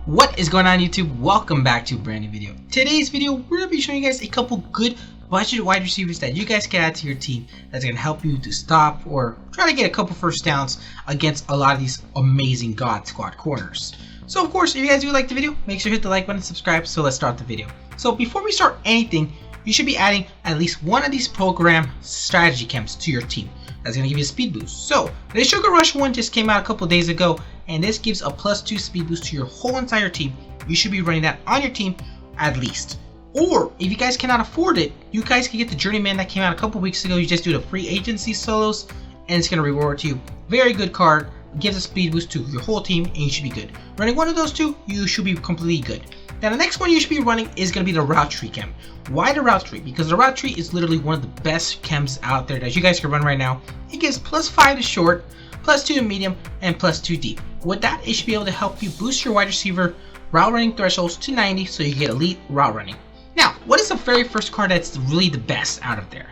What is going on, YouTube? Welcome back to a brand new video. Today's video, we're going to be showing you guys a couple good budget wide receivers that you guys can add to your team that's going to help you to stop or try to get a couple first downs against a lot of these amazing God Squad corners. So of course, if you guys do like the video, make sure to hit the like button and subscribe. So let's start the video. So before we start anything, you should be adding at least one of these program strategy camps to your team. That's going to give you a speed boost. So the Sugar Rush one just came out a couple days ago, and this gives a +2 speed boost to your whole entire team. You should be running that on your team at least. Or if you guys cannot afford it, you guys can get the Journeyman that came out a couple weeks ago. You just do the free agency solos, and it's going to reward you. Very good card. Gives a speed boost to your whole team, and you should be good. Running one of those two, you should be completely good. Now the next one you should be running is going to be the Route Tree Chem. Why the Route Tree? Because the Route Tree is literally one of the best chems out there that you guys can run right now. It gives +5 to short, +2 to medium, and +2 deep. With that, it should be able to help you boost your wide receiver route running thresholds to 90 so you get elite route running. Now, what is the very first card that's really the best out of there?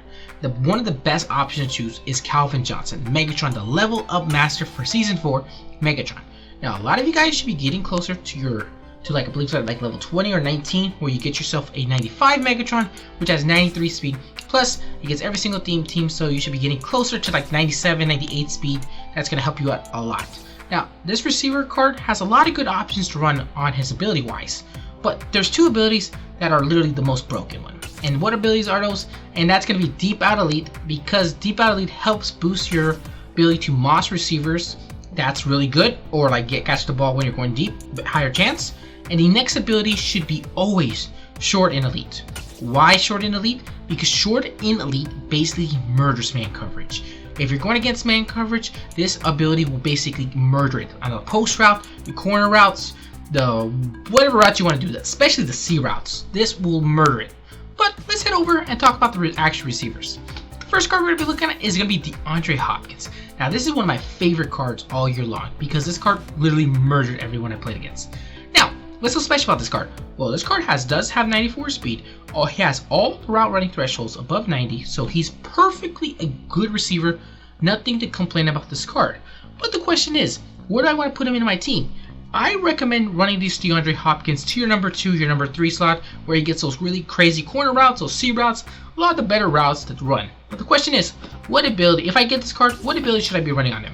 One of the best options to choose is Calvin Johnson, Megatron, the level up master for season 4 Megatron. Now, a lot of you guys should be getting closer to like I believe like level 20 or 19, where you get yourself a 95 Megatron, which has 93 speed. Plus, it gets every single team, so you should be getting closer to like 97, 98 speed. That's going to help you out a lot. Now, this receiver card has a lot of good options to run on his ability wise, but there's two abilities that are literally the most broken one. And what abilities are those? And that's going to be Deep Out Elite, because Deep Out Elite helps boost your ability to moss receivers. That's really good, or like catch the ball when you're going deep, but higher chance. And the next ability should be always Short in Elite. Why Short in Elite? Because Short in Elite basically murders man coverage. If you're going against man coverage, this ability will basically murder it on the post route, the corner routes, the whatever route you want to do, especially the C routes. This will murder it. But let's head over and talk about the actual receivers. The first card we're going to be looking at is going to be DeAndre Hopkins. Now this is one of my favorite cards all year long, because this card literally murdered everyone I played against. Now, what's so special about this card? Well, this card does have 94 speed. He has all the route running thresholds above 90, so he's perfectly a good receiver. Nothing to complain about this card. But the question is, where do I want to put him in my team? I recommend running these DeAndre Hopkins to your number 2, your number 3 slot, where he gets those really crazy corner routes, those C routes, a lot of the better routes to run. But the question is, what ability, if I get this card, what ability should I be running on him?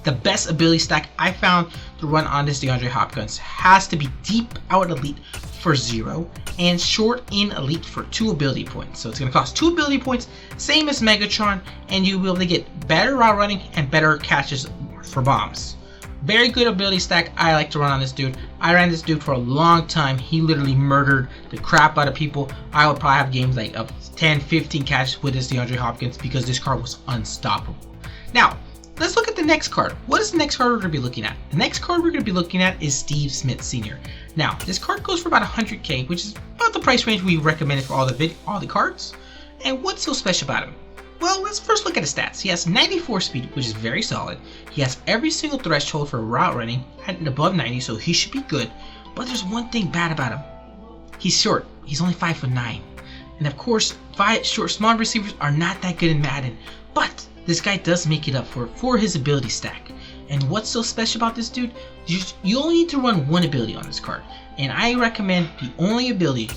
The best ability stack I found to run on this DeAndre Hopkins has to be Deep Out Elite for 0 and Short in Elite for 2 ability points. So it's going to cost 2 ability points, same as Megatron, and you'll be able to get better route running and better catches for bombs. Very good ability stack I like to run on this dude. I ran this dude for a long time. He literally murdered the crap out of people. I would probably have games like of 10, 15 catches with this DeAndre Hopkins because this card was unstoppable. Now, let's look at the next card. What is the next card we're going to be looking at? The next card we're going to be looking at is Steve Smith Sr. Now, this card goes for about 100k, which is about the price range we recommended for all the cards. And what's so special about him? Well, let's first look at his stats. He has 94 speed, which is very solid. He has every single threshold for route running at above 90, so he should be good. But there's one thing bad about him. He's short. He's only 5'9". And of course, small receivers are not that good in Madden. But this guy does make it up for his ability stack. And what's so special about this dude? You only need to run one ability on this card. And I recommend the only ability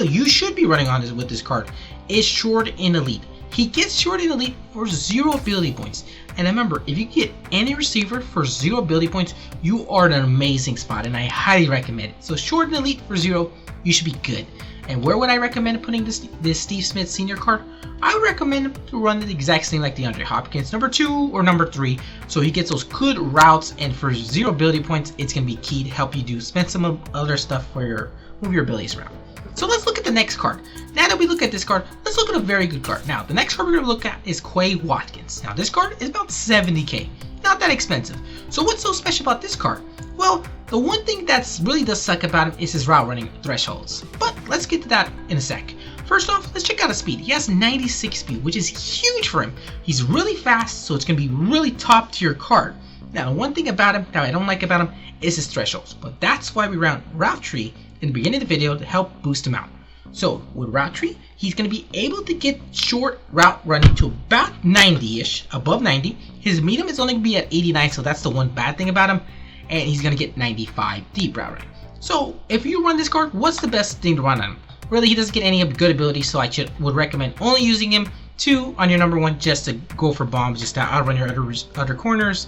you should be running on with this card is Short in Elite. He gets Short in Elite for 0 ability points. And remember, if you get any receiver for 0 ability points, you are in an amazing spot, and I highly recommend it. So Short in Elite for 0, you should be good. And where would I recommend putting this Steve Smith Sr. card? I would recommend to run the exact same like DeAndre Hopkins, number 2 or number 3, so he gets those good routes, and for 0 ability points, it's going to be key to help you spend some other stuff for move your abilities around. So let's look at the next card. Now that we look at this card, let's look at a very good card. Now, the next card we're going to look at is Quay Watkins. Now, this card is about 70k. Not that expensive. So what's so special about this card? Well, the one thing that really does suck about him is his route running thresholds. But let's get to that in a sec. First off, let's check out his speed. He has 96 speed, which is huge for him. He's really fast, so it's going to be really top tier card. Now, one thing about him that I don't like about him is his thresholds. But that's why we ran Route Tree in the beginning of the video to help boost him out. So with Route Tree, he's going to be able to get short route running to about 90-ish, above 90. His medium is only going to be at 89, so that's the one bad thing about him. And he's going to get 95 deep route running. So if you run this card, what's the best thing to run on him? Really, he doesn't get any good ability, so I would recommend only using him 2 on your number 1 just to go for bombs, just to outrun your other corners.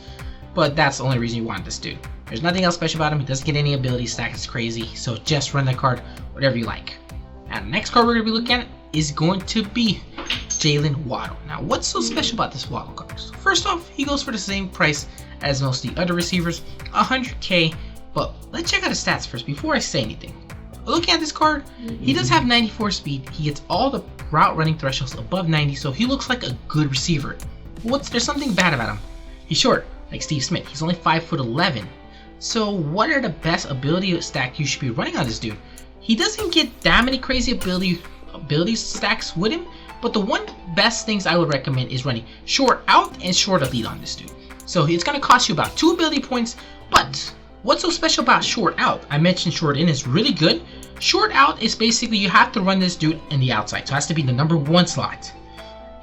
But that's the only reason you want this dude. There's nothing else special about him. He doesn't get any ability stack. It's crazy. So just run the card whatever you like. Now the next card we're going to be looking at is going to be Jalen Waddle. Now what's so special about this Waddle card? So first off, he goes for the same price as most of the other receivers, 100k. But let's check out his stats first before I say anything. Looking at this card, he does have 94 speed. He gets all the route running thresholds above 90, so he looks like a good receiver. There's something bad about him. He's short, like Steve Smith. He's only 5'11". So what are the best ability stack you should be running on this dude? He doesn't get that many crazy ability stacks with him, but the one best things I would recommend is running short out and short elite on this dude. So it's going to cost you about 2 ability points, but what's so special about short out? I mentioned short in is really good. Short out is basically you have to run this dude in the outside, so it has to be the number 1 slot.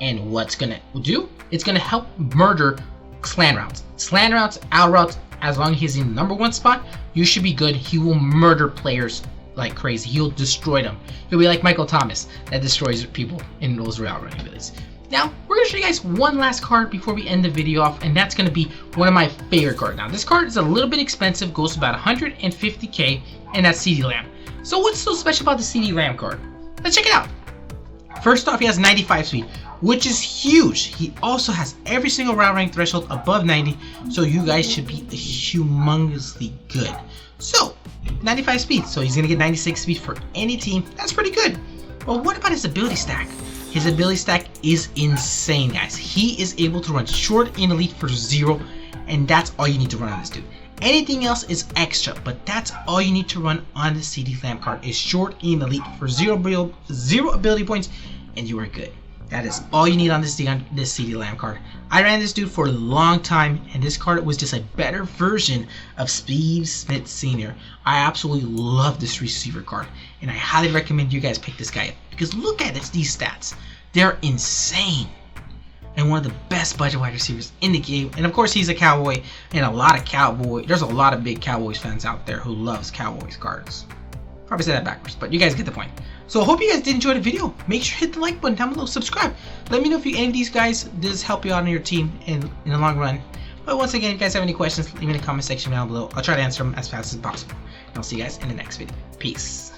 And what's gonna do? It's gonna help murder slant routes, out routes. As long as he's in the number 1 spot, you should be good. He will murder players like crazy. He'll destroy them. He'll be like Michael Thomas that destroys people in those route running abilities. Now, we're going to show you guys one last card before we end the video off, and that's going to be one of my favorite cards. Now, this card is a little bit expensive, goes to about 150k, and that's CeeDee Lamb. So what's so special about the CeeDee Lamb card? Let's check it out. First off, he has 95 speed, which is huge. He also has every single route running threshold above 90, so you guys should be humongously good. So, 95 speed, so he's going to get 96 speed for any team. That's pretty good. But what about his ability stack? His ability stack is insane, guys. He is able to run short and elite for 0, and that's all you need to run on this dude. Anything else is extra, but that's all you need to run on the CeeDee Lamb card is short and elite for 0 ability points, and you are good. That is all you need on this CeeDee Lamb card. I ran this dude for a long time, and this card was just a better version of Steve Smith Sr. I absolutely love this receiver card, and I highly recommend you guys pick this guy up because look at these stats. They're insane. And one of the best budget wide receivers in the game. And of course he's a Cowboy, and there's a lot of big Cowboys fans out there who loves Cowboys cards. Probably said that backwards, but you guys get the point. So I hope you guys did enjoy the video. Make sure to hit the like button down below, subscribe. Let me know if any of these guys does help you out on your team in the long run. But once again, if you guys have any questions, leave me in the comment section down below. I'll try to answer them as fast as possible. And I'll see you guys in the next video. Peace.